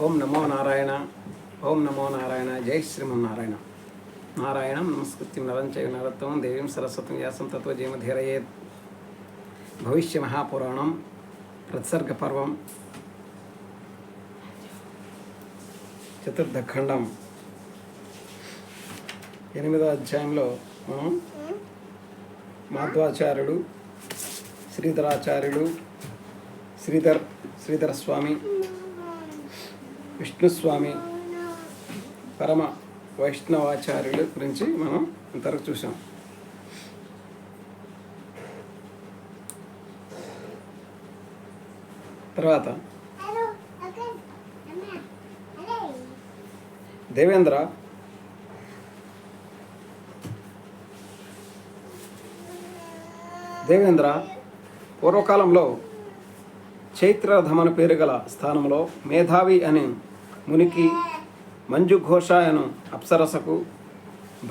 ఓం నమో నారాయణ. ఓం నమో నారాయణ. జై శ్రీమన్నారాయణ. నారాయణం నమస్కృత్యం నరం చైవ నరోత్తమం దేవీం సరస్వతం వ్యాసం తత్వ జయమధీరయేత్. భవిష్య మహాపురాణం ప్రత్సర్గ పర్వం చతుర్థఖండం 8వ అధ్యాయంలో మాధ్వాచార్యుడు, శ్రీధరాచార్యుడు, శ్రీధర స్వామి, విష్ణుస్వామి, పరమ వైష్ణవాచార్యుల గురించి మనం ఇంతవరకు చూసాం. తర్వాత దేవేంద్ర పూర్వకాలంలో చైత్రధమన పేరు గల స్థానంలో మేధావి అని మునికి, మంజుఘోషాయను అప్సరసకు,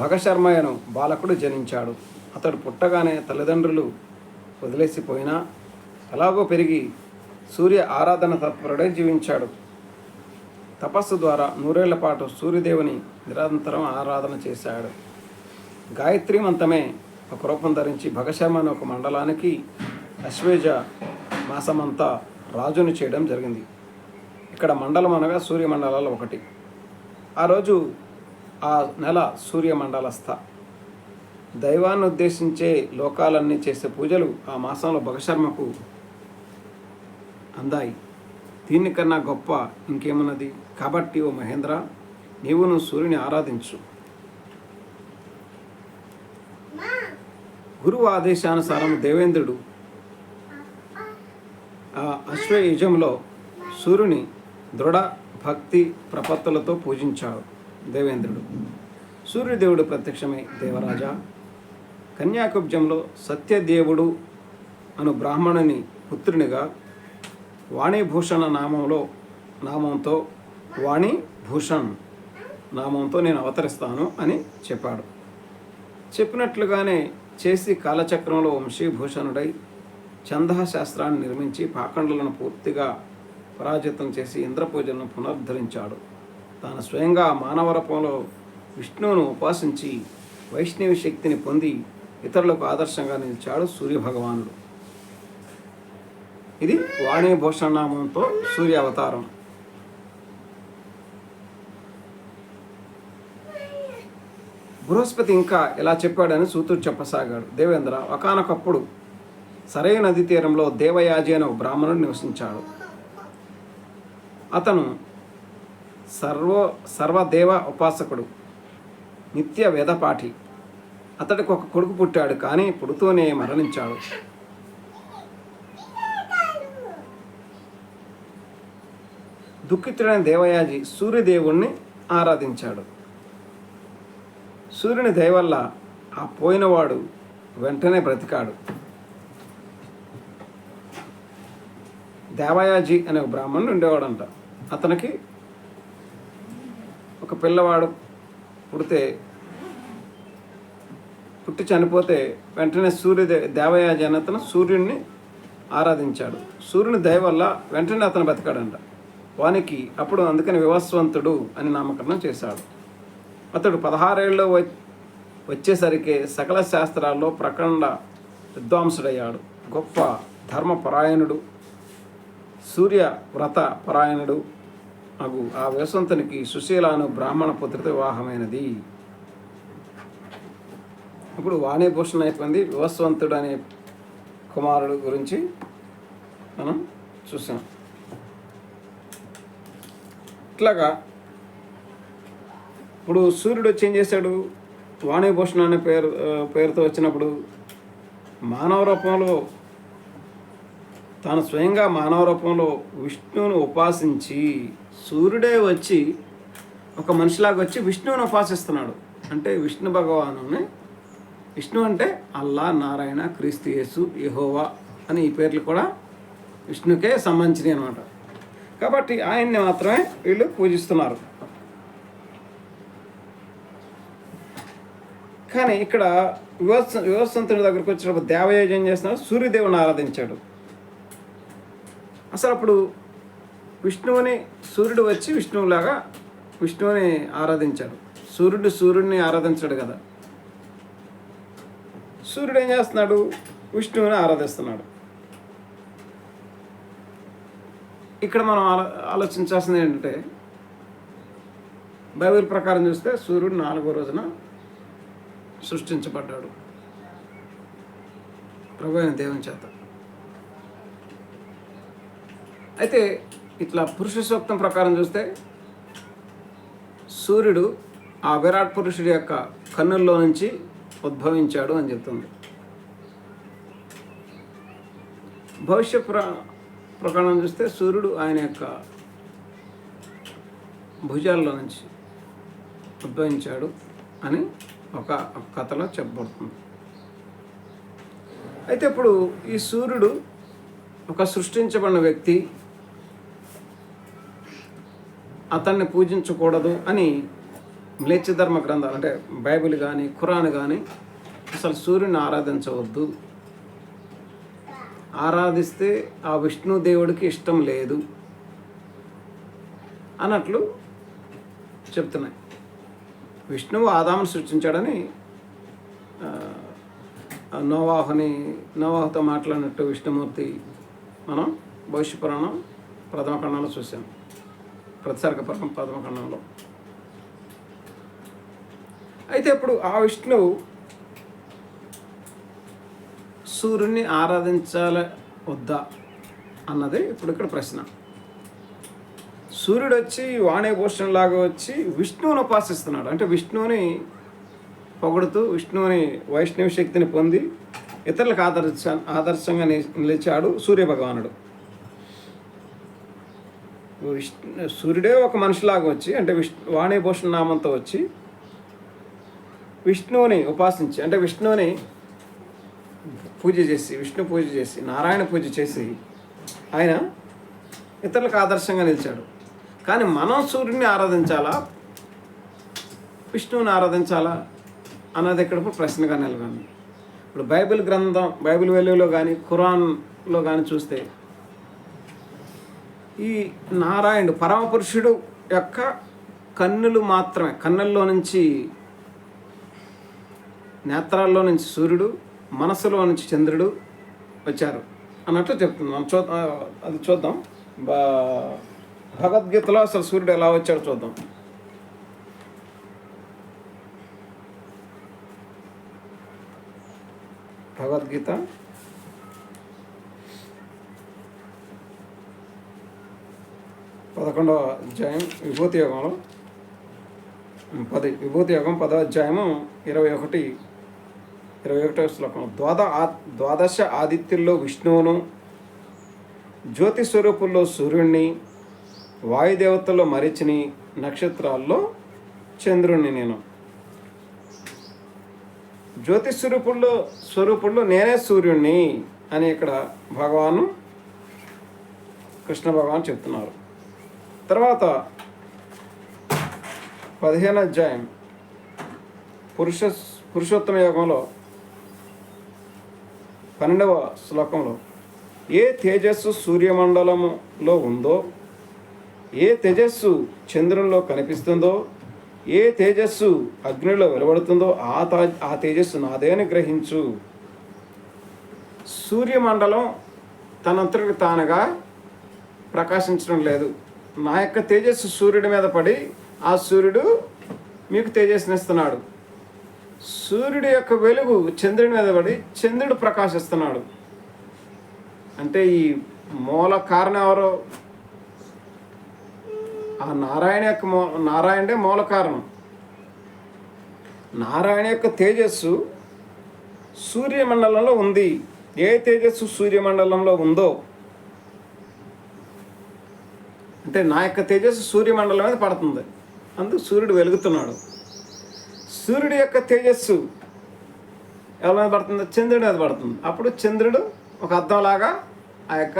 భగశర్మయను బాలకుడు జనించాడు. అతడు పుట్టగానే తల్లిదండ్రులు వదిలేసిపోయినా ఎలాగో పెరిగి సూర్య ఆరాధన తత్పరుడై జీవించాడు. తపస్సు ద్వారా 100 ఏళ్ల పాటు సూర్యదేవుని నిరంతరం ఆరాధన చేశాడు. గాయత్రి మంత్రమే ఒక రూపం ధరించి భగశర్మ అనే ఒక మండలానికి అశ్వేజ మాసమంతా రాజుని చేయడం జరిగింది. ఇక్కడ మండలం అనగా సూర్యమండలాలు ఒకటి. ఆ రోజు ఆ నెల సూర్యమండలస్థ. దైవాన్ని ఉద్దేశించే లోకాలన్నీ చేసే పూజలు ఆ మాసంలో భగశర్మకు అందాయి. దీనికన్నా గొప్ప ఇంకేమున్నది? కాబట్టి ఓ మహేంద్ర, నీవును సూర్యుని ఆరాధించు. గురువు ఆదేశానుసారం దేవేంద్రుడు ఆ అశ్వయుజంలో సూర్యుని దృఢ భక్తి ప్రపత్తులతో పూజించాడు. దేవేంద్రుడు సూర్యదేవుడు ప్రత్యక్షమై, దేవరాజా, కన్యాకుబ్జంలో సత్యదేవుడు అను బ్రాహ్మణుని పుత్రునిగా వాణీభూషణ నామంతో వాణీభూషణ్ నామంతో నేను అవతరిస్తాను అని చెప్పాడు. చెప్పినట్లుగానే చేసి కాలచక్రంలో వంశీభూషణుడై ఛందశాస్త్రాన్ని నిర్మించి పాఖండులను పూర్తిగా పరాజితం చేసి ఇంద్రపూజలను పునరుద్ధరించాడు. తాను స్వయంగా మానవ రూపంలో విష్ణువును ఉపాసించి వైష్ణవి శక్తిని పొంది ఇతరులకు ఆదర్శంగా నిలిచాడు సూర్యభగవానుడు. ఇది వాణీభూషణ నామంతో సూర్య అవతారం. బృహస్పతి ఇంకా ఇలా చెప్పాడని సూతుడు చెప్పసాగాడు. దేవేంద్ర, ఒకానొకప్పుడు సరైన నది తీరంలో దేవయాజి అనే ఒక బ్రాహ్మణుడు నివసించాడు. అతను సర్వదేవ ఉపాసకుడు, నిత్య వేదపాఠి. అతడికి ఒక కొడుకు పుట్టాడు, కానీ పుడుతూనే మరణించాడు. దుఃఖితుడైన దేవయాజి సూర్యదేవుణ్ణి ఆరాధించాడు. సూర్యుని దయ వల్ల ఆ పోయినవాడు వెంటనే బ్రతికాడు. దేవయాజి అనే ఒక బ్రాహ్మణుడు ఉండేవాడంట. అతనికి ఒక పిల్లవాడు పుట్టి చనిపోతే వెంటనే దేవయాజి అని అతను సూర్యుడిని ఆరాధించాడు. సూర్యుని దయ వల్ల వెంటనే అతను బతికాడంట. వానికి అప్పుడు అందుకని వివస్వంతుడు అని నామకరణం చేశాడు. అతడు 16 ఏళ్ళు వచ్చేసరికి సకల శాస్త్రాల్లో ప్రకండ విద్వాంసుడయ్యాడు. గొప్ప ధర్మపరాయణుడు, సూర్య వ్రత పరాయణుడు అగు ఆ వివస్వంతునికి సుశీలాను బ్రాహ్మణ పుత్రితో వివాహమైనది. ఇప్పుడు వాణీభూషణ అయిపోయింది. వివస్వంతుడు అనే కుమారుడు గురించి మనం చూసాం. ఇట్లాగా ఇప్పుడు సూర్యుడు వచ్చి ఏం చేశాడు? వాణీభూషణ అనే పేరుతో వచ్చినప్పుడు మానవ రూపంలో తాను స్వయంగా మానవ రూపంలో విష్ణువును ఉపాసించి సూర్యుడే వచ్చి ఒక మనిషిలాగా వచ్చి విష్ణువుని ఉపాసిస్తున్నాడు. అంటే విష్ణు భగవానుని, విష్ణు అంటే అల్లా, నారాయణ, క్రీస్తు యేసు, యెహోవా అని ఈ పేర్లు కూడా విష్ణుకే సంబంధించినవి అన్నమాట. కాబట్టి ఆయన్ని మాత్రమే వీళ్ళు పూజిస్తున్నారు. కానీ ఇక్కడ వివస్వంతుని దగ్గరికి వచ్చినప్పుడు దేవయోజన ఏం చేస్తున్నాడు? సూర్యదేవుని ఆరాధించాడు. అసలు అప్పుడు విష్ణువుని సూర్యుడు వచ్చి విష్ణువుని ఆరాధించాడు. సూర్యుడిని ఆరాధించాడు కదా. సూర్యుడు ఏం చేస్తున్నాడు? విష్ణువుని ఆరాధిస్తున్నాడు. ఇక్కడ మనం ఆలోచించాల్సింది ఏంటంటే, బైబిల్ ప్రకారం చూస్తే సూర్యుడు 4వ రోజున సృష్టించబడ్డాడు ప్రభువైన దేవుని చేత. అయితే ఇట్లా పురుష సూక్తం ప్రకారం చూస్తే సూర్యుడు ఆ విరాట్ పురుషుడి యొక్క కన్నుల్లో నుంచి ఉద్భవించాడు అని చెప్తుంది. భవిష్య ప్రకారం చూస్తే సూర్యుడు ఆయన యొక్క భుజాల్లో నుంచి ఉద్భవించాడు అని ఒక కథలో చెప్పబడుతుంది. అయితే ఇప్పుడు ఈ సూర్యుడు ఒక సృష్టించబడిన వ్యక్తి, అతన్ని పూజించకూడదు అని మ్లేచ్ఛ ధర్మ గ్రంథాలు అంటే బైబిల్ కానీ ఖురాన్ కానీ అసలు సూర్యుని ఆరాధించవద్దు, ఆరాధిస్తే ఆ విష్ణు దేవుడికి ఇష్టం లేదు అన్నట్లు చెప్తున్నాయి. విష్ణువు ఆదామును సృష్టించాడని నోవాహుతో మాట్లాడినట్టు విష్ణుమూర్తి మనం భవిష్య పురాణం 1వ ఖండంలో చూసాం, ప్రతిసర్గ పర్వం 1వ ఖండంలో. అయితే ఇప్పుడు ఆ విష్ణువు సూర్యుడిని ఆరాధించాల వద్దా అన్నది ఇప్పుడు ఇక్కడ ప్రశ్న. సూర్యుడు వచ్చి వాణిభూషణలాగా వచ్చి విష్ణువుని ఉపాసిస్తున్నాడు. అంటే విష్ణువుని పొగుడుతూ విష్ణువుని వైష్ణవ శక్తిని పొంది ఇతరులకు ఆదర్శంగా నిలిచాడు సూర్యభగవానుడు. సూర్యుడే ఒక మనిషిలాగా వచ్చి అంటే వాణిభూషణ నామంతో వచ్చి విష్ణువుని ఉపాసించి అంటే విష్ణువుని పూజ చేసి విష్ణు పూజ చేసి నారాయణ పూజ చేసి ఆయన ఇతరులకు ఆదర్శంగా నిలిచాడు. కానీ మనం సూర్యుడిని ఆరాధించాలా విష్ణువుని ఆరాధించాలా అన్నది ఇక్కడ ప్రశ్నగా నిలబడింది. ఇప్పుడు బైబిల్ వెలుగులో కానీ ఖురాన్లో కానీ చూస్తే ఈ నారాయణుడు పరమపురుషుడు యొక్క కన్నులు మాత్రమే, కన్నుల్లో నుంచి నేత్రాల్లో నుంచి సూర్యుడు, మనసులో నుంచి చంద్రుడు వచ్చారు అన్నట్లు చెప్తుంది. మనం అది చూద్దాం. భగవద్గీతలో అసలు సూర్యుడు ఎలా వచ్చాడో చూద్దాం. భగవద్గీత 11వ అధ్యాయం విభూతి యోగంలో 10 విభూతి యోగం 10వ అధ్యాయము 21వ శ్లోకం. ద్వాదశ ఆదిత్యుల్లో విష్ణువును, జ్యోతి స్వరూపుల్లో సూర్యుడిని, వాయుదేవతల్లో మరీచిని, నక్షత్రాల్లో చంద్రుణ్ణి నేను. జ్యోతి స్వరూపుల్లో నేనే సూర్యుడిని అని ఇక్కడ కృష్ణ భగవాన్ చెప్తున్నారు. తర్వాత 15వ అధ్యాయం పురుషోత్తమ యోగంలో 12వ శ్లోకంలో ఏ తేజస్సు సూర్యమండలంలో ఉందో, ఏ తేజస్సు చంద్రునిలో కనిపిస్తుందో, ఏ తేజస్సు అగ్నిలో వెలువడుతుందో ఆ తేజస్సు నాదే అని గ్రహించు. సూర్యమండలం తనంతటికి తానుగా ప్రకాశించడం లేదు. నా యొక్క తేజస్సు సూర్యుడి మీద పడి ఆ సూర్యుడు మీకు తేజస్సునిస్తున్నాడు. సూర్యుడి యొక్క వెలుగు చంద్రుడి మీద పడి చంద్రుడు ప్రకాశిస్తున్నాడు. అంటే ఈ మూల కారణం ఎవరో? ఆ నారాయణుడే మూల కారణం. నారాయణ యొక్క తేజస్సు సూర్యమండలంలో ఉంది. ఏ తేజస్సు సూర్యమండలంలో ఉందో అంటే నా యొక్క తేజస్సు సూర్యమండలం మీద పడుతుంది, అందుకు సూర్యుడు వెలుగుతున్నాడు. సూర్యుడి యొక్క తేజస్సు ఎవరి మీద పడుతుందో? చంద్రుడి మీద పడుతుంది. అప్పుడు చంద్రుడు ఒక అద్దంలాగా ఆ యొక్క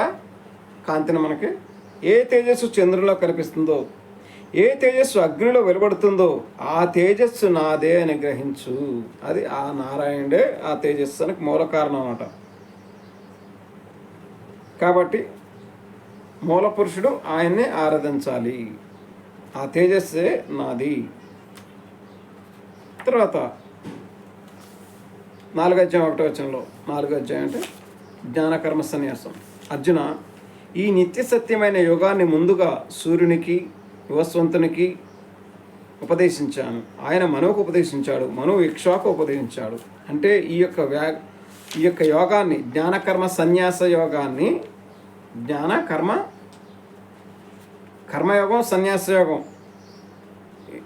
కాంతిని మనకి ఏ తేజస్సు చంద్రుడిలో కనిపిస్తుందో, ఏ తేజస్సు అగ్నిలో వెలువడుతుందో ఆ తేజస్సు నాదే అని గ్రహించు. అది ఆ నారాయణుడే ఆ తేజస్సునికి మూల కారణం అన్నమాట. కాబట్టి మూల పురుషుడు ఆయన్నే ఆరాధించాలి. ఆ తేజస్సే నాది. తర్వాత 4:1 4 అంటే జ్ఞానకర్మ సన్యాసం. అర్జున, ఈ నిత్య సత్యమైన యోగాన్ని ముందుగా సూర్యునికి వివస్వంతునికి ఉపదేశించాను. ఆయన మనువుకు ఉపదేశించాడు, మనువు ఇక్ష్వాకు ఉపదేశించాడు. అంటే ఈ యొక్క యోగాన్ని, జ్ఞానకర్మ సన్యాస యోగాన్ని, కర్మయోగం సన్యాస యోగం,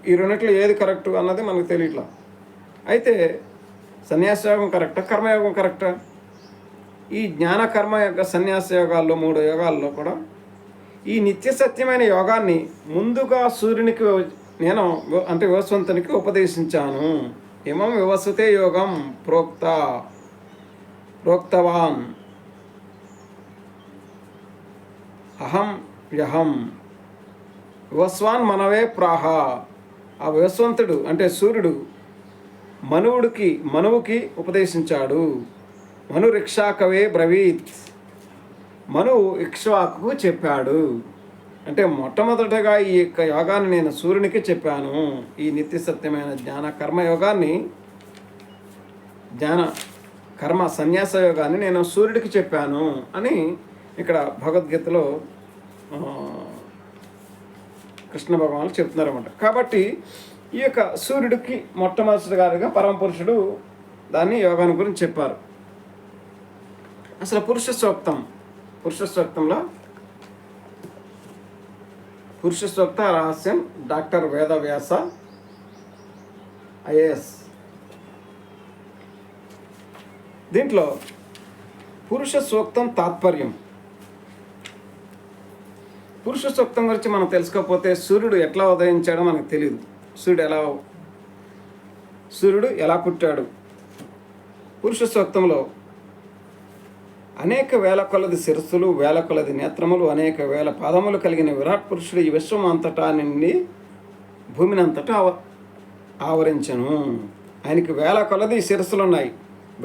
ఈ రెండిట్లో ఏది కరెక్ట్ అన్నది మనకు తెలియట్లా. అయితే సన్యాస యోగం కరెక్టా, కర్మయోగం కరెక్టా? ఈ జ్ఞాన కర్మ యొక్క సన్యాస యోగాల్లో 3 యోగాల్లో కూడా ఈ నిత్య సత్యమైన యోగాన్ని ముందుగా సూర్యునికి నేను అంటే వివస్వంతునికి ఉపదేశించాను. ఏమం వివస్వతే యోగం ప్రోక్తవాన్ అహం యహం వివస్వాన్ మనవే ప్రాహ. ఆ వివస్వంతుడు అంటే సూర్యుడు మనువుకి ఉపదేశించాడు. మనురిక్షాకవే బ్రవీత్, మనువు ఇక్ష్వాకు చెప్పాడు. అంటే మొట్టమొదటగా ఈ యొక్క యోగాన్ని నేను సూర్యునికి చెప్పాను. ఈ నిత్య సత్యమైన జ్ఞాన కర్మయోగాన్ని, జ్ఞాన కర్మ సన్యాస యోగాన్ని నేను సూర్యుడికి చెప్పాను అని ఇక్కడ భగవద్గీతలో కృష్ణ భగవానులు చెప్తున్నారన్నమాట. కాబట్టి ఈ యొక్క సూర్యుడికి మొట్టమొదటిగారుగా పరమపురుషుడు దాన్ని యోగాన్ని గురించి చెప్పారు. అసలు పురుష సూక్తంలో పురుష సూక్త రహస్యం డాక్టర్ వేదవ్యాస ఐఏఎస్. దీంట్లో పురుష సూక్తం తాత్పర్యం. పురుష సూక్తం గురించి మనం తెలుసుకోకపోతే సూర్యుడు ఎట్లా ఉదయించాడో మనకు తెలియదు. సూర్యుడు ఎలా పుట్టాడు? పురుష సూక్తంలో అనేక వేల కొలది శిరస్సులు, వేల కొలది నేత్రములు, అనేక వేల పాదములు కలిగిన విరాట్ పురుషుడు ఈ విశ్వం అంతటా నుండి భూమిని అంతటా ఆవరించను. ఆయనకి వేల కొలది శిరస్సులు ఉన్నాయి,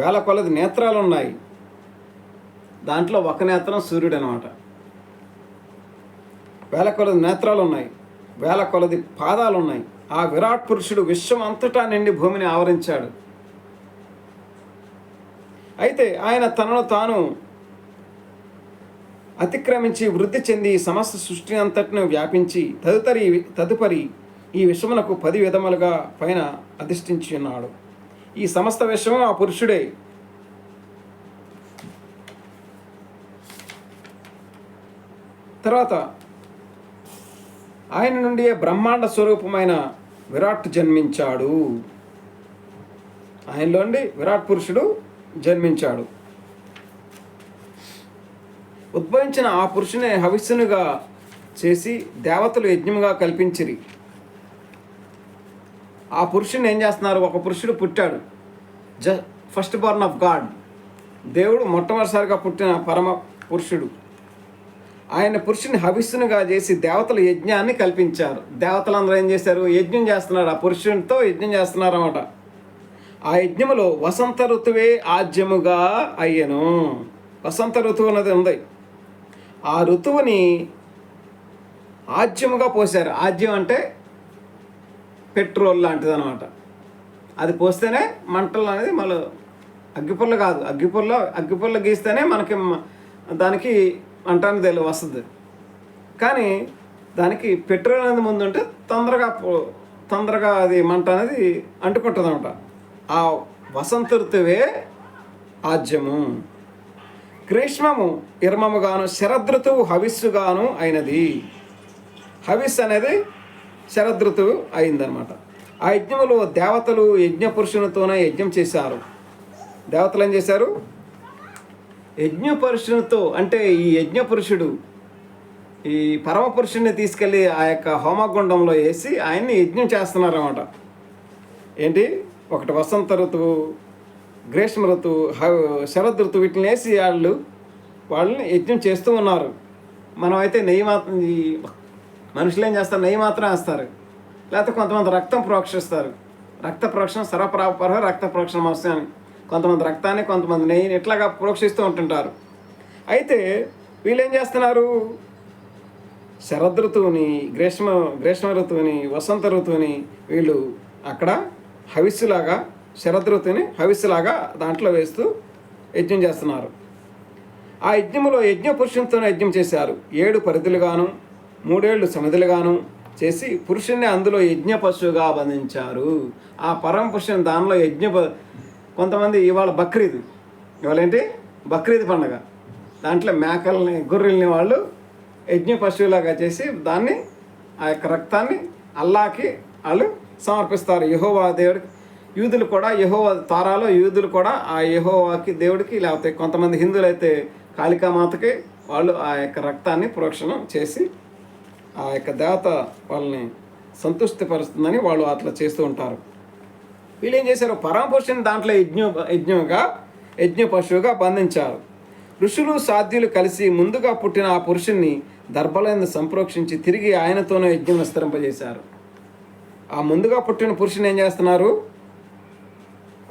వేల కొలది నేత్రాలు ఉన్నాయి. దాంట్లో ఒక నేత్రం సూర్యుడు అనమాట. వేల కొలది నేత్రాలు ఉన్నాయి, వేల కొలది పాదాలు ఉన్నాయి. ఆ విరాట్ పురుషుడు విశ్వం అంతటా నిండి భూమిని ఆవరించాడు. అయితే ఆయన తనను తాను అతిక్రమించి వృద్ధి చెంది సమస్త సృష్టి అంతటిని వ్యాపించి తదుపరి ఈ విశ్వమునకు 10 విధములుగా పైన అధిష్ఠించి ఉన్నాడు. ఈ సమస్త విశ్వము ఆ పురుషుడే. తర్వాత ఆయన నుండి బ్రహ్మాండ స్వరూపమైన విరాట్ జన్మించాడు. ఆయనలోండి విరాట్ పురుషుడు జన్మించాడు. ఉద్భవించిన ఆ పురుషుని హవిస్సునుగా చేసి దేవతలు యజ్ఞముగా కల్పించిరి. ఆ పురుషుని ఏం చేస్తున్నారు? ఒక పురుషుడు పుట్టాడు, ఫస్ట్ బోర్న్ ఆఫ్ గాడ్. దేవుడు మొట్టమొదటిసారిగా పుట్టిన పరమ పురుషుడు. ఆయన పురుషుని హవిస్సునుగా చేసి దేవతలు యజ్ఞాన్ని కల్పించారు. దేవతలందరూ ఏం చేశారు? యజ్ఞం చేస్తున్నారు. ఆ పురుషునితో యజ్ఞం చేస్తున్నారు అన్నమాట. ఆ యజ్ఞములో వసంత ఋతువే ఆజ్యముగా అయ్యను. వసంత ఋతువు అన్నది ఉంది. ఆ ఋతువుని ఆజ్యముగా పోశారు. ఆజ్యం అంటే పెట్రోల్ లాంటిది అనమాట. అది పోస్తేనే మంటలు అనేది మళ్ళీ అగ్గిపుల్ల కాదు, అగ్గిపుల్ల గీస్తేనే మనకి దానికి మంట అనేది వస్తుంది. కానీ దానికి పెట్రోల్ అనేది ముందు ఉంటే తొందరగా అది మంట అనేది అంటుకుంటుంది అనమాట. ఆ వసంత ఋతువే ఆజ్యము. గ్రీష్మము ఇర్మముగాను, శరదృతువు హవిస్సుగాను అయినది. హవిస్ అనేది శరదృతువు అయిందనమాట. ఆ యజ్ఞములో దేవతలు యజ్ఞ పురుషునితోనే యజ్ఞం చేశారు. దేవతలు ఏం చేశారు? యజ్ఞ పురుషునితో, అంటే ఈ యజ్ఞ పురుషుడు ఈ పరమ పురుషుడిని తీసుకెళ్ళి ఆ యొక్క హోమగుండంలో వేసి ఆయన్ని యజ్ఞం చేస్తున్నారన్నమాట. ఏంటి? ఒకటి వసంత ఋతువు, గ్రీష్మ ఋతువు, శరదృతువు, వీటిని వేసి వాళ్ళని యజ్ఞం చేస్తూ ఉన్నారు. మనమైతే నెయ్యి మాత్రం మనుషులు ఏం చేస్తారు, నెయ్యి మాత్రం వేస్తారు. లేకపోతే కొంతమంది రక్తం ప్రోక్షిస్తారు. రక్త ప్రోక్షణ సర్వపరాపర రక్త ప్రోక్షణ అవసరం. కొంతమంది రక్తాన్ని, కొంతమంది నెయ్యిని ఇట్లాగా ప్రోక్షిస్తూ ఉంటుంటారు. అయితే వీళ్ళు ఏం చేస్తున్నారు, శరద్ ఋతువుని, గ్రీష్మ ఋతువుని, వసంత ఋతువుని వీళ్ళు అక్కడ హవిస్సులాగా, శరద్ ఋతువుని హవిస్సులాగా దాంట్లో వేస్తూ యజ్ఞం చేస్తున్నారు. ఆ యజ్ఞంలో యజ్ఞ పురుషునితోనే యజ్ఞం చేశారు. 7 పరిధులుగాను 3 ఏళ్ళు సమిధులుగాను చేసి పురుషుణ్ణి అందులో యజ్ఞ పశువుగా బంధించారు. ఆ పరమ పురుషుని దానిలో కొంతమంది ఇవాళ బక్రీద్, ఇవాళ ఏంటి బక్రీద్ పండుగ, దాంట్లో మేకల్ని, గొర్రెల్ని వాళ్ళు యజ్ఞ పశువులాగా చేసి దాన్ని, ఆ యొక్క రక్తాన్ని అల్లాకి వాళ్ళు సమర్పిస్తారు. యెహోవా దేవుడికి. యూదులు కూడా తారాలో యూదులు కూడా ఆ యెహోవాకి దేవుడికి, లేకపోతే కొంతమంది హిందువులు అయితే కాళికామాతకి వాళ్ళు ఆ యొక్క రక్తాన్ని ప్రోక్షణం చేసి ఆ యొక్క దేవత వాళ్ళని సంతృష్టిపరుస్తుందని వాళ్ళు అట్లా చేస్తూ ఉంటారు. వీళ్ళు ఏం చేశారు, పరమపురుషుని దాంట్లో యజ్ఞ పశువుగా బంధించారు. ఋషులు సాధ్యులు కలిసి ముందుగా పుట్టిన ఆ పురుషుణ్ణి దర్భలందు సంప్రోక్షించి తిరిగి ఆయనతోనే యజ్ఞం విస్తరింపజేశారు. ఆ ముందుగా పుట్టిన పురుషుని ఏం చేస్తున్నారు,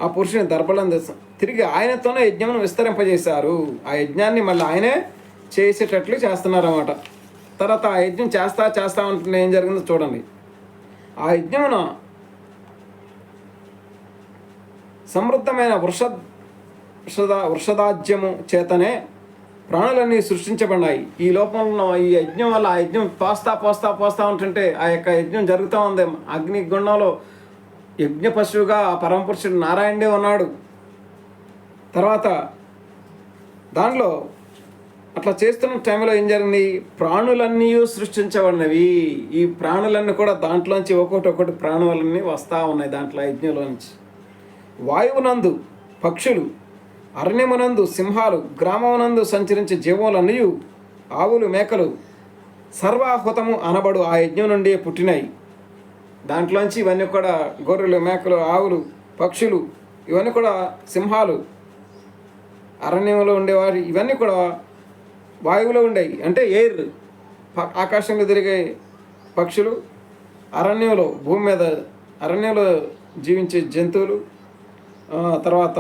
ఆ పురుషుని దర్భలందు తిరిగి ఆయనతోనే యజ్ఞమును విస్తరింపజేశారు. ఆ యజ్ఞాన్ని మళ్ళీ ఆయనే చేసేటట్లు చేస్తున్నారు అన్నమాట. తర్వాత ఆ యజ్ఞం చేస్తా ఉంటున్న ఏం జరిగిందో చూడండి. ఆ యజ్ఞమున సమృద్ధమైన వృషదాజ్యము చేతనే ప్రాణులన్నీ సృష్టించబడినాయి. ఈ లోపంలో ఈ యజ్ఞం వల్ల ఆ యజ్ఞం పోస్తా ఉంటుంటే ఆ యొక్క యజ్ఞం జరుగుతూ ఉంది. అగ్నిగుండంలో యజ్ఞ పశువుగా ఆ పరమపురుషుడు నారాయణుడే ఉన్నాడు. తర్వాత దానిలో అట్లా చేస్తున్న టైంలో ఏం జరిగింది, ప్రాణులన్నీ సృష్టించబడినవి. ఈ ప్రాణులన్నీ కూడా దాంట్లోంచి ఒక్కొక్కటి ప్రాణులన్నీ వస్తూ ఉన్నాయి దాంట్లో యజ్ఞంలోంచి. వాయువునందు పక్షులు, అరణ్యమునందు సింహాలు, గ్రామమునందు సంచరించే జీవములన్నీ, ఆవులు, మేకలు సర్వాహుతము అనబడు ఆ యజ్ఞం నుండి పుట్టినాయి. దాంట్లోంచి ఇవన్నీ కూడా గొర్రెలు, మేకలు, ఆవులు, పక్షులు, ఇవన్నీ కూడా సింహాలు, అరణ్యంలో ఉండేవారు, ఇవన్నీ కూడా వాయువులో ఉండేవి. అంటే ఎయిర్, ఆకాశంలో తిరిగే పక్షులు, అరణ్యంలో భూమి మీద అరణ్యంలో జీవించే జంతువులు, తర్వాత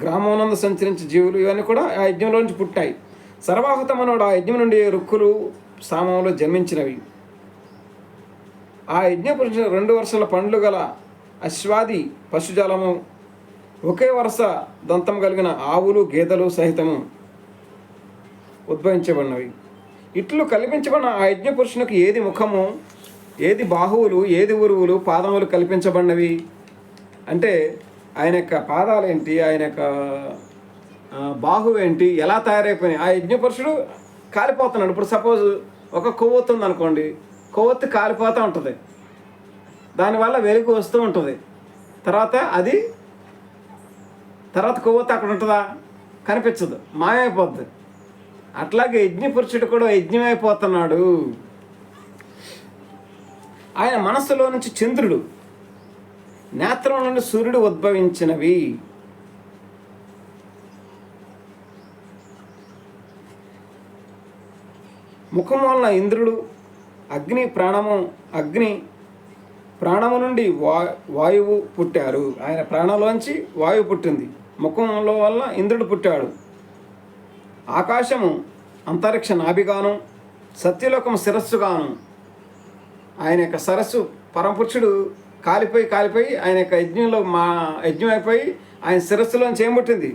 గ్రామమునందు సంచరించే జీవులు, ఇవన్నీ కూడా ఆ యజ్ఞంలో నుంచి పుట్టాయి. సర్వాహుతమనుడు ఆ యజ్ఞం నుండి రుక్కులు సామములు జన్మించినవి. ఆ యజ్ఞ పురుషుడు 2 వరుసల పండ్లు గల అశ్వాది పశుజాలము, ఒకే వరుస దంతం కలిగిన ఆవులు, గేదెలు సహితము ఉద్భవించబడినవి. ఇట్లు కల్పించబడిన ఆ యజ్ఞ పురుషునికి ఏది ముఖము, ఏది బాహువులు, ఏది ఉరువులు, పాదములు కల్పించబడినవి. అంటే ఆయన యొక్క పాదాలేంటి, ఆయన యొక్క బాహువు ఏంటి, ఎలా తయారైపోయినాయి. ఆ యజ్ఞ పురుషుడు కాలిపోతున్నాడు. ఇప్పుడు సపోజ్ ఒక కొవ్వొత్తు ఉందనుకోండి, కొవ్వొత్తు కాలిపోతూ ఉంటుంది, దానివల్ల వెలుగు వస్తూ ఉంటుంది. తర్వాత కొవ్వొత్తు అక్కడ ఉంటుందా, కనిపించదు, మాయమైపోద్ది. అట్లాగే యజ్ఞ పురుషుడు కూడా యజ్ఞమైపోతున్నాడు. ఆయన మనస్సులో నుంచి చంద్రుడు, నేత్రం నుండి సూర్యుడు ఉద్భవించినవి. ముఖం వలన ఇంద్రుడు, అగ్ని ప్రాణము నుండి వాయువు పుట్టారు. ఆయన ప్రాణంలోంచి వాయువు పుట్టింది. ముఖంలో వల్ల ఇంద్రుడు పుట్టాడు. ఆకాశము అంతరిక్ష నాభిగాను, సత్యలోకం శిరస్సుగాను. ఆయన యొక్క సరస్సు, పరమపురుషుడు కాలిపోయి ఆయన యొక్క యజ్ఞం అయిపోయి ఆయన శిరస్సులోంచి ఏం పుట్టింది,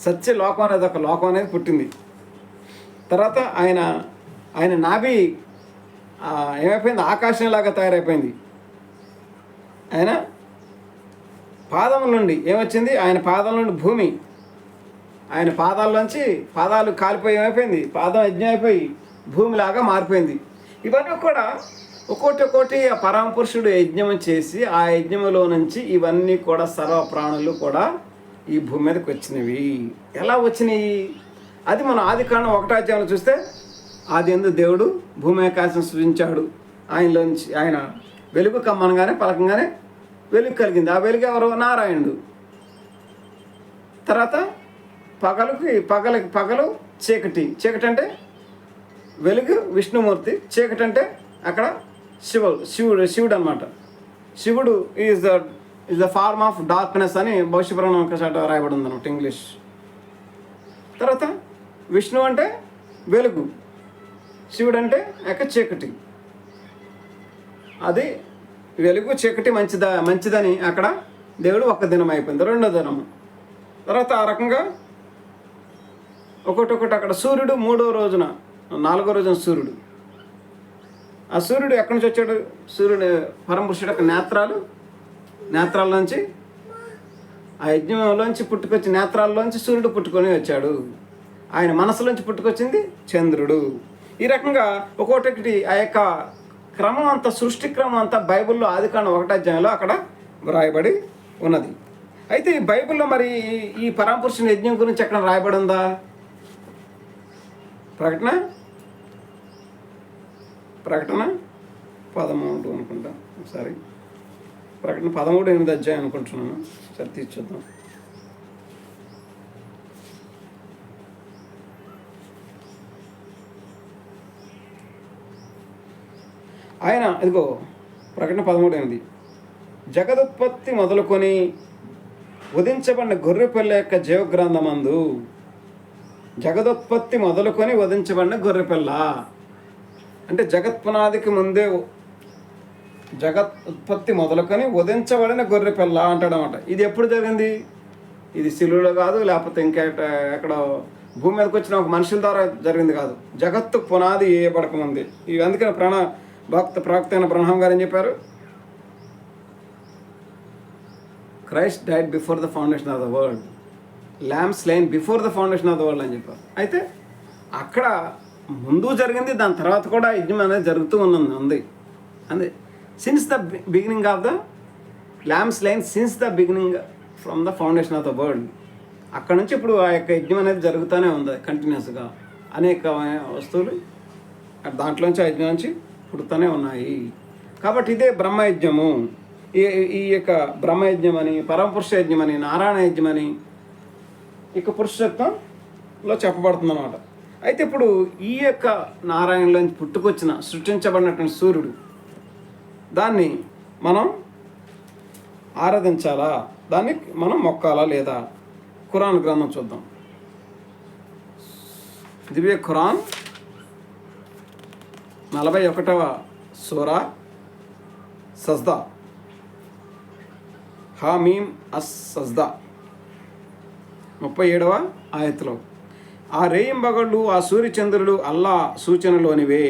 సత్యలోకం అనేది ఒక లోకం అనేది పుట్టింది. తర్వాత ఆయన నాభి ఏమైపోయింది, ఆకాశంలాగా తయారైపోయింది. ఆయన పాదముల నుండి ఏమొచ్చింది, ఆయన పాదాల నుండి భూమి, ఆయన పాదాల్లోంచి పాదాలు కాలిపోయి ఏమైపోయింది, పాదం యజ్ఞం అయిపోయి భూమిలాగా మారిపోయింది. ఇవన్నీ కూడా ఒక్కొక్కటి ఆ పరమపురుషుడు యజ్ఞం చేసి ఆ యజ్ఞములో నుంచి ఇవన్నీ కూడా సర్వ ప్రాణులు కూడా ఈ భూమి మీదకి వచ్చినవి. ఎలా వచ్చినాయి, అది మనం ఆదికాండం 1వ అధ్యాయంలో చూస్తే, ఆదియందు దేవుడు భూమి ఆకాశం సృజించాడు. ఆయనలోంచి ఆయన వెలుగు కమ్మనగానే పలకంగానే వెలుగు కలిగింది. ఆ వెలుగు ఎవరు, నారాయణుడు. తర్వాత పగలు చీకటి అంటే వెలుగు విష్ణుమూర్తి, చీకటి అంటే అక్కడ శివుడు అనమాట. శివుడు is the form of darkness అని భవిష్యపురాణం ఒక చాట రాయబడి ఉంది అనమాట ఇంగ్లీష్. తర్వాత విష్ణు అంటే వెలుగు, శివుడు అంటే చీకటి. అది వెలుగు చీకటి మంచిదని అక్కడ దేవుడు ఒక దినం అయిపోయింది, రెండో దినము. తర్వాత ఆ రకంగా ఒకటి అక్కడ సూర్యుడు నాలుగో రోజున సూర్యుడు. ఆ సూర్యుడు ఎక్కడి నుంచి వచ్చాడు? సూర్యుడు పరమపురుషుడు యొక్క నేత్రాల్లోంచి, ఆ యజ్ఞంలోంచి పుట్టుకొచ్చి నేత్రాల్లోంచి సూర్యుడు పుట్టుకొని వచ్చాడు. ఆయన మనసులోంచి పుట్టుకొచ్చింది చంద్రుడు. ఈ రకంగా ఒక్కొక్కటి ఆ యొక్క క్రమం అంతా, సృష్టి క్రమం అంతా బైబిల్లో ఆదికాండం 1వ అధ్యాయంలో అక్కడ వ్రాయబడి ఉన్నది. అయితే ఈ బైబిల్లో మరి ఈ పరమపురుషుని యజ్ఞం గురించి ఎక్కడ రాయబడి ఉందా? ప్రకటన 13 అనుకుంటా, ఒకసారి ప్రకటన 13:8 అధ్యాయం అనుకుంటున్నాను, సరే తీర్చుద్దాం. ఆయన ఇదిగో ప్రకటన 13:8, జగదుత్పత్తి మొదలుకొని వధించబడిన గొర్రెపిల్ల యొక్క జీవగ్రంథమందు, జగదుత్పత్తి మొదలుకొని వధించబడిన గొర్రెపిల్ల అంటే జగత్పునాదికి ముందే జగత్ ఉత్పత్తి మొదలుకొని వధించబడిన గొర్రెపిల్ల అంటాడనమాట. ఇది ఎప్పుడు జరిగింది? ఇది శిలువలో కాదు, లేకపోతే ఎక్కడో భూమి మీదకి వచ్చిన ఒక మనుషుల ద్వారా జరిగింది కాదు. జగత్తు పునాది వేయబడకముందే. ఇవి అందుకని ప్రవక్త అయిన బ్రహ్మం గారు ఏం చెప్పారు? Christ died before the foundation of the world, lamb slain before the foundation of the world అని చెప్పారు. అయితే అక్కడ ముందు జరిగింది, దాని తర్వాత కూడా యజ్ఞం అనేది జరుగుతూ ఉంది. అంతే, since the beginning of the lamb slain, since the beginning from the foundation of the world. అక్కడ నుంచి ఇప్పుడు ఆ యొక్క యజ్ఞం అనేది జరుగుతూనే ఉంది కంటిన్యూస్గా. అనేక వస్తువులు దాంట్లోంచి ఆ యజ్ఞం నుంచి పుడుతూనే ఉన్నాయి. కాబట్టి ఇదే బ్రహ్మయజ్ఞము. ఈ యొక్క బ్రహ్మయజ్ఞం అని, పరమపురుష యజ్ఞం అని, నారాయణ యజ్ఞం అని ఇక పురుషత్వంలో చెప్పబడుతుంది అన్నమాట. అయితే ఇప్పుడు ఈ యొక్క నారాయణలోంచి పుట్టుకొచ్చిన సృష్టించబడినటువంటి సూర్యుడు, దాన్ని మనం ఆరాధించాలా, దాన్ని మనం మొక్కాలా లేదా? ఖురాన్ గ్రంథం చూద్దాం. దివ్య ఖురాన్ 41వ సూరా సజ్దా, హామీమ్ అస్ సజ్దా 37వ ఆయతలో, ఆ రేయింబగళ్ళు ఆ సూర్యచంద్రులు అల్లా సూచనలోనివే,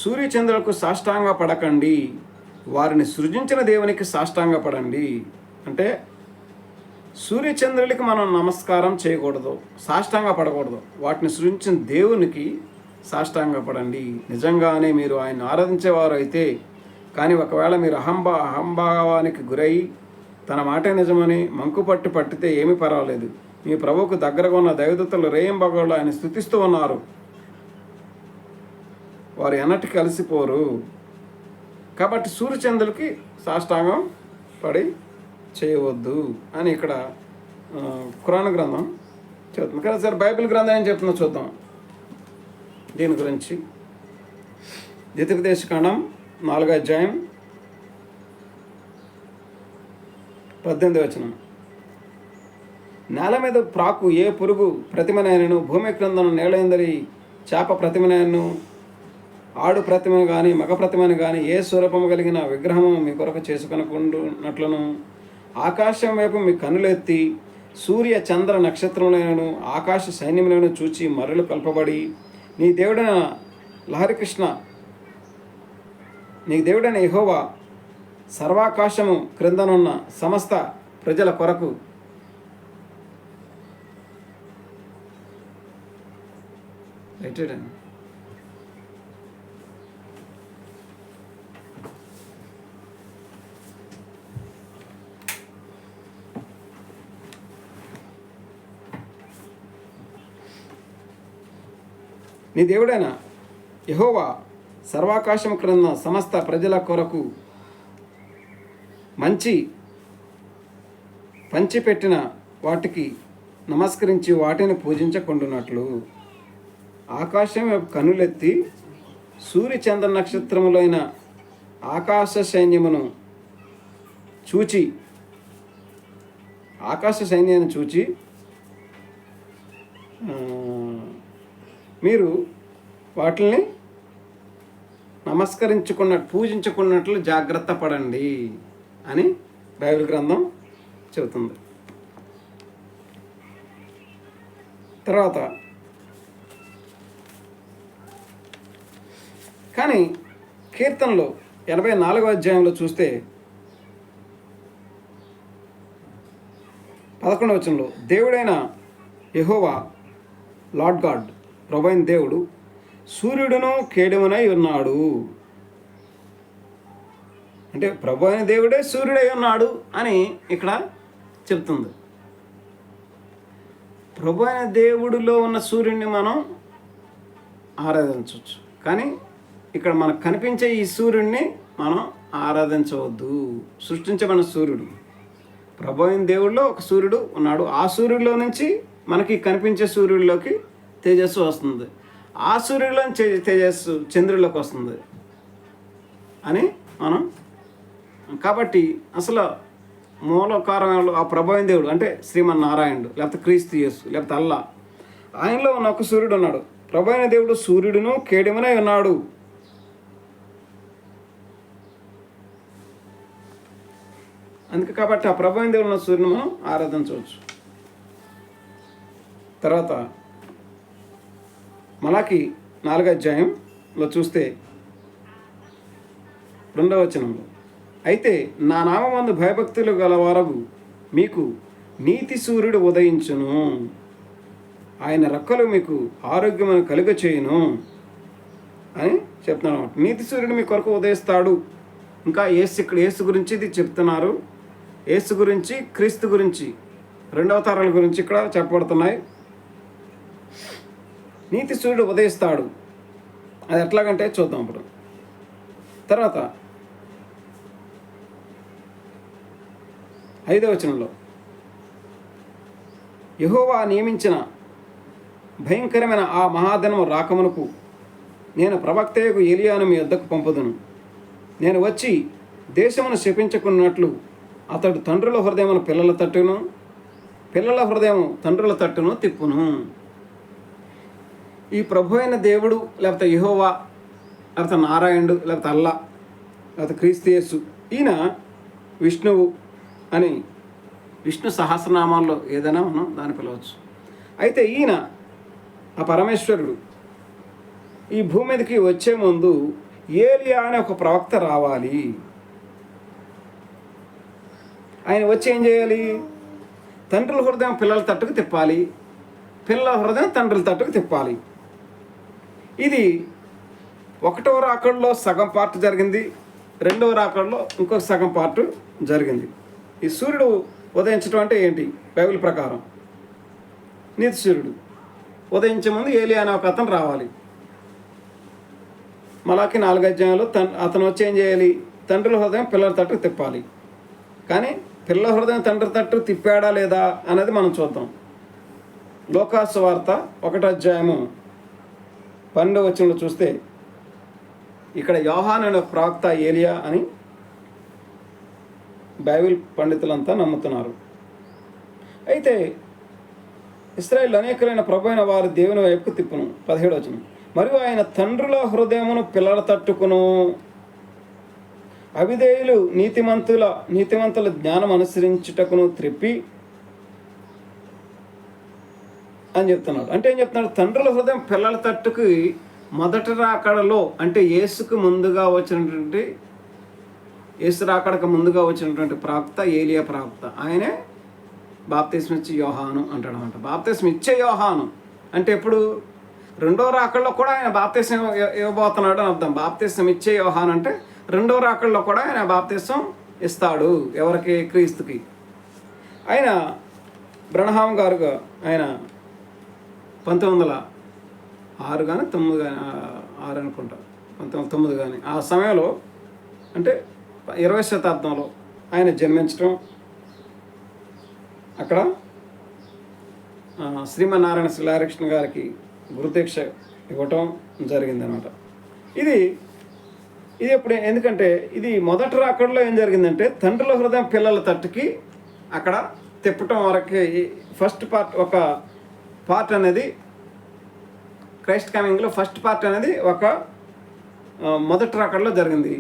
సూర్యచంద్రులకు సాష్టాంగ పడకండి, వారిని సృజించిన దేవునికి సాష్టాంగ పడండి. అంటే సూర్యచంద్రులకి మనం నమస్కారం చేయకూడదు, సాష్టాంగ పడకూడదు, వాటిని సృజించిన దేవునికి సాష్టాంగ పడండి. నిజంగానే మీరు ఆయన ఆరాధించేవారు అయితే, కానీ ఒకవేళ మీరు అహంభావానికి గురై తన మాటే నిజమని మంకుపట్టు పట్టితే ఏమీ పర్వాలేదు. మీ ప్రభువుకు దగ్గరగా ఉన్న దైవదూతలు రేయింబగళ్ళు ఆయన స్తుతిస్తూ ఉన్నారు, వారు ఎన్నటికి కలిసిపోరు. కాబట్టి సూర్యచంద్రులకి సాష్టాంగం పడి చేయవద్దు అని ఇక్కడ ఖురాన్ గ్రంథం చెప్తుంది. కానీ సరే బైబిల్ గ్రంథం ఏం చెప్తుందో చూద్దాం దీని గురించి. ద్వితీయోపదేశకాండం 4వ అధ్యాయం 18వ వచనం, నేల మీద ప్రాకు ఏ పురుగు ప్రతిమనైనను, భూమి క్రిందను నేలందరి చేప ప్రతిమనైనను, ఆడు ప్రతిమను కానీ మగ ప్రతిమను కానీ ఏ స్వరూపము కలిగిన విగ్రహము మీ కొరకు చేసుకొనకుండునట్లును, ఆకాశం వైపు మీ కన్నులెత్తి సూర్య చంద్ర నక్షత్రములైనను ఆకాశ సైన్యములను చూచి మర్రులు కల్పబడి నీ దేవుడైన యెహోవా సర్వాకాశము క్రిందనున్న సమస్త ప్రజల కొరకు నీ దేవుడైన యెహోవా సర్వాకాశం క్రింద సమస్త ప్రజల కొరకు పంచిపెట్టిన వాటికి నమస్కరించి వాటిని పూజించకుండునట్లు. ఆకాశం వైపు కనులెత్తి సూర్య చంద్ర నక్షత్రములైన ఆకాశ సైన్యమును చూచి మీరు వాటిని పూజించుకున్నట్లు జాగ్రత్త పడండి అని బైబిల్ గ్రంథం చెబుతుంది. తర్వాత కానీ కీర్తనలో 84వ అధ్యాయంలో చూస్తే 11వ వచనంలో దేవుడైన యెహోవా లార్డ్ గాడ్ ప్రభువైన దేవుడు సూర్యుడును కేడుమునై ఉన్నాడు. అంటే ప్రభు అయిన దేవుడే సూర్యుడై ఉన్నాడు అని ఇక్కడ చెప్తుంది. ప్రభు అయిన దేవుడిలో ఉన్న సూర్యుడిని మనం ఆరాధించవచ్చు, కానీ ఇక్కడ మనకు కనిపించే ఈ సూర్యుడిని మనం ఆరాధించవద్దు. సృష్టించబడిన సూర్యుడు, ప్రభు అయిన దేవుడిలో ఒక సూర్యుడు ఉన్నాడు. ఆ సూర్యుడిలో నుంచి మనకి కనిపించే సూర్యుడిలోకి తేజస్సు వస్తుంది. ఆ సూర్యుడిలో తేజస్సు చంద్రుడిలోకి వస్తుంది అని మనం, కాబట్టి అసలు మూలకారణంలో ఆ ప్రభు అయిన దేవుడు అంటే శ్రీమన్నారాయణుడు, లేకపోతే క్రీస్తు యేసు, లేకపోతే అల్లా, ఆయనలో ఉన్న ఒక సూర్యుడు ఉన్నాడు. ప్రభు అయిన దేవుడు సూర్యుడును కేడుమునై ఉన్నాడు. అందుకే కాబట్టి ఆ ప్రభు అయిన దేవుడు ఉన్న సూర్యుని మనం ఆరాధించవచ్చు. తర్వాత మలాకి 4వ అధ్యాయంలో చూస్తే 2వ వచనంలో, అయితే నా నామమందు భయభక్తులు గలవారగు మీకు నీతి సూర్యుడు ఉదయించును, ఆయన రెక్కలు మీకు ఆరోగ్యమును కలుగచేయును అని చెప్తున్నాడు. నీతి సూర్యుడు మీ కొరకు ఉదయిస్తాడు. ఇంకా ఇక్కడ యేసు గురించి ఇది చెప్తున్నారు. యేసు గురించి, క్రీస్తు గురించి, 2వ తరాల గురించి ఇక్కడ చెప్పబడుతున్నాయి. నీతి సూర్యుడు ఉదయిస్తాడు. అది ఎట్లాగంటే చూద్దాం ఇప్పుడు. తర్వాత 5వ వచనంలో, యెహోవా నియమించిన భయంకరమైన ఆ మహాదినము రాకమునకు నేను ప్రవక్తయకు ఎలియాను మీ వద్దకు పంపుదును. నేను వచ్చి దేశమును శపించుకున్నట్లు అతడు తండ్రుల హృదయమును పిల్లల తట్టును, పిల్లల హృదయం తండ్రుల తట్టును తిప్పును. ఈ ప్రభు అయిన దేవుడు, లేకపోతే యెహోవా, లేకపోతే నారాయణుడు, లేకపోతే అల్లా, లేకపోతే క్రీస్తు యేసు, ఈయన విష్ణువు అని విష్ణు సహస్రనామాల్లో ఏదైనా మనం దాన్ని పిలవచ్చు. అయితే ఈయన ఆ పరమేశ్వరుడు ఈ భూమి మీదకి వచ్చే ముందు ఏలియా అనే ఒక ప్రవక్త రావాలి. ఆయన వచ్చి ఏం చేయాలి? తండ్రుల హృదయం పిల్లల తట్టుకు తిప్పాలి, పిల్లల హృదయం తండ్రుల తట్టుకు తిప్పాలి. ఇది 1వ రాకడలో సగం పార్ట్ జరిగింది, 2వ రాకడలో ఇంకొక సగం పార్ట్ జరిగింది. ఈ సూర్యుడు ఉదయించడం అంటే ఏంటి? బైబిల్ ప్రకారం నీతి సూర్యుడు ఉదయించే ముందు ఏలియా అనే ఒక అతను రావాలి. మలాకి 4వ అధ్యాయంలో అతను వచ్చి ఏం చేయాలి? తండ్రుల హృదయం పిల్లల తట్టుకు తిప్పాలి. కానీ పిల్లల హృదయం తండ్రి తట్టు తిప్పాడా లేదా అనేది మనం చూద్దాం. లోకాసు వార్త 1వ అధ్యాయము 12వ వచనంలో చూస్తే, ఇక్కడ యోహాను అనే ప్రవక్త ఏలియా అని బైబిల్ పండితులంతా నమ్ముతున్నారు. అయితే ఇశ్రాయేలు అనేకులైన ప్రభు అయిన వారు దేవుని వైపుకు తిప్పును. 17వ వచనం, మరియు ఆయన తండ్రుల హృదయమును పిల్లల తట్టుకును, అవిధేయులు నీతిమంతుల జ్ఞానం అనుసరించుటకును త్రిప్పి అని చెప్తున్నాడు. అంటే ఏం చెప్తున్నాడు? తండ్రుల హృదయం పిల్లల తట్టుకు మొదటి రాకడలో, అంటే యేసు రాకడకు ముందుగా వచ్చినటువంటి ప్రవక్త ఏలియా ప్రవక్త. ఆయనే బాప్తిస్మ ఇచ్చే యోహాను అంటాడు అనమాట. బాప్తిస్మ ఇచ్చే యోహాను అంటే ఎప్పుడు? 2వ రాకడలో కూడా ఆయన బాప్తిస్మ ఇవ్వబోతున్నాడు అని అర్థం. బాప్తిస్మ ఇచ్చే యోహాను అంటే 2వ రాకడలో కూడా ఆయన బాప్తిస్మం ఇస్తాడు. ఎవరికి? క్రీస్తుకి. ఆయన బ్రహ్మం గారుగా ఆయన 1906 కానీ 9 కానీ 6 అనుకుంటా, 1909 కానీ ఆ సమయంలో, అంటే 20వ శతాబ్దంలో ఆయన జన్మించడం, అక్కడ శ్రీమన్నారాయణ శిలాకృష్ణ గారికి గురుదీక్ష ఇవ్వటం జరిగిందనమాట. ఇది ఇది ఎప్పుడు, ఎందుకంటే ఇది మొదటి రాకడలో ఏం జరిగిందంటే తండ్రుల హృదయం పిల్లల తట్టుకి అక్కడ తిప్పటం వరకు ఫస్ట్ పార్ట్, ఒక పార్ట్ అనేది క్రైస్ట్ కమింగ్లో ఫస్ట్ పార్ట్ అనేది ఒక మొదటి రాకడలో జరిగింది.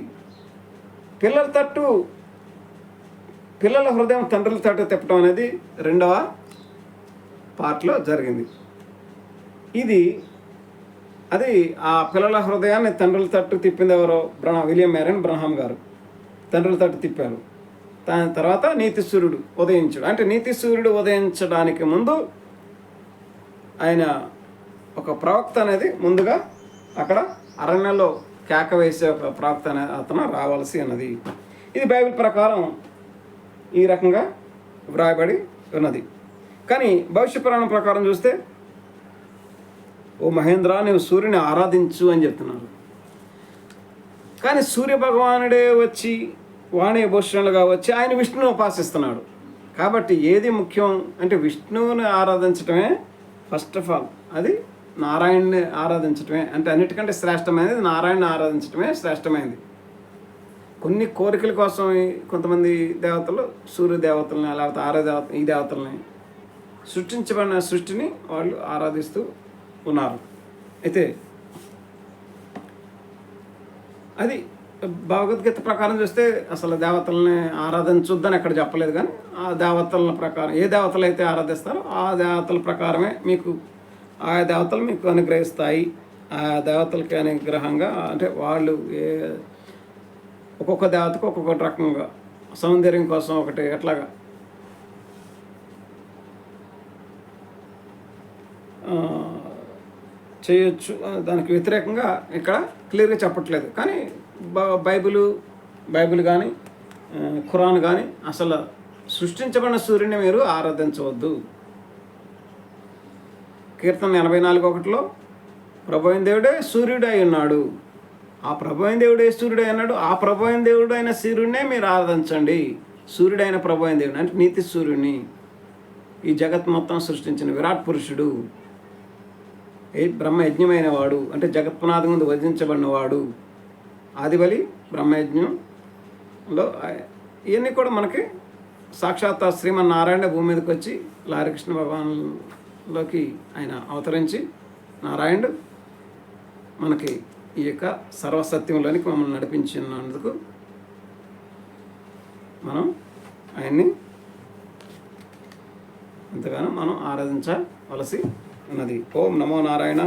పిల్లల హృదయం తండ్రుల తట్టు తిప్పటం అనేది రెండవ పార్ట్లో జరిగింది. అది ఆ పిల్లల హృదయాన్ని తండ్రుల తట్టు తిప్పింది ఎవరో? విలియం మ్యారియన్ బ్రహాం గారు తండ్రుల తట్టు తిప్పారు. దాని తర్వాత నీతి సూర్యుడు ఉదయించాడు. అంటే నీతి సూర్యుడు ఉదయించడానికి ముందు ఆయన ఒక ప్రవక్త అనేది ముందుగా అక్కడ అరణ్యంలో కేక వేసే ఒక ప్రవక్త అనే అతను రావాల్సి ఉన్నది. ఇది బైబిల్ ప్రకారం ఈ రకంగా వ్రాయబడి ఉన్నది. కానీ భవిష్య పురాణం ప్రకారం చూస్తే, ఓ మహేంద్ర నువ్వు సూర్యుని ఆరాధించు అని చెప్తున్నారు. కానీ సూర్య భగవానుడే వచ్చి వాణిభూషణులుగా వచ్చి ఆయన విష్ణువుని ఉపాసిస్తున్నాడు. కాబట్టి ఏది ముఖ్యం అంటే విష్ణువుని ఆరాధించటమే ఫస్ట్ ఆఫ్ ఆల్. అది నారాయణని ఆరాధించటమే, అంటే అన్నిటికంటే శ్రేష్టమైనది నారాయణని ఆరాధించటమే శ్రేష్టమైనది. కొన్ని కోరికల కోసం కొంతమంది దేవతలు సూర్య దేవతలని లేకపోతే ఈ దేవతలని సృష్టించబడిన సృష్టిని వాళ్ళు ఆరాధిస్తూ ఉన్నారు. అయితే అది భగవద్గీత ప్రకారం చూస్తే అసలు దేవతల్ని ఆరాధించొద్దని ఎక్కడ చెప్పలేదు. కానీ ఆ దేవతల ప్రకారం ఏ దేవతలు అయితే ఆరాధిస్తారో ఆ దేవతల ప్రకారమే మీకు ఆ దేవతలు మీకు అనుగ్రహిస్తాయి. ఆ దేవతలకి అనుగ్రహంగా, అంటే వాళ్ళు ఒక్కొక్క దేవతకు ఒక్కొక్క రకంగా సౌందర్యం కోసం ఒకటి ఎట్లాగా చేయొచ్చు, దానికి వ్యతిరేకంగా ఇక్కడ క్లియర్గా చెప్పట్లేదు. కానీ బైబిల్ కానీ ఖురాన్ కానీ అసలు సృష్టించబడిన సూర్యుని మీరు ఆరాధించవద్దు. కీర్తన 84:1 ప్రభు అయిన దేవుడే సూర్యుడై ఉన్నాడు. ఆ ప్రభు అయిన దేవుడే సూర్యుడై ఉన్నాడు. ఆ ప్రభు అయిన దేవుడు అయిన సూర్యుడినే మీరు ఆరాధించండి. సూర్యుడైన ప్రభు అయిన దేవుడు అంటే నీతి సూర్యుని, ఈ జగత్ మొత్తం సృష్టించిన విరాట్ పురుషుడు, బ్రహ్మయజ్ఞమైన వాడు, అంటే జగత్పునాది ముందు వధించబడిన వాడు, ఆదిబలి బ్రహ్మయజ్ఞంలో ఇవన్నీ కూడా మనకి సాక్షాత్ శ్రీమన్నారాయణ భూమి మీదకి వచ్చి హరికృష్ణ భగవాన్లోకి ఆయన అవతరించి నారాయణుడు మనకి ఈ యొక్క సర్వసత్యంలోనికి మమ్మల్ని నడిపించినందుకు మనం ఆయన్ని ఎంతగానో మనం ఆరాధించవలసి ఉన్నది. ఓం నమో నారాయణ,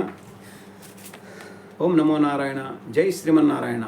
ఓం నమో నారాయణ, జై శ్రీమన్నారాయణ.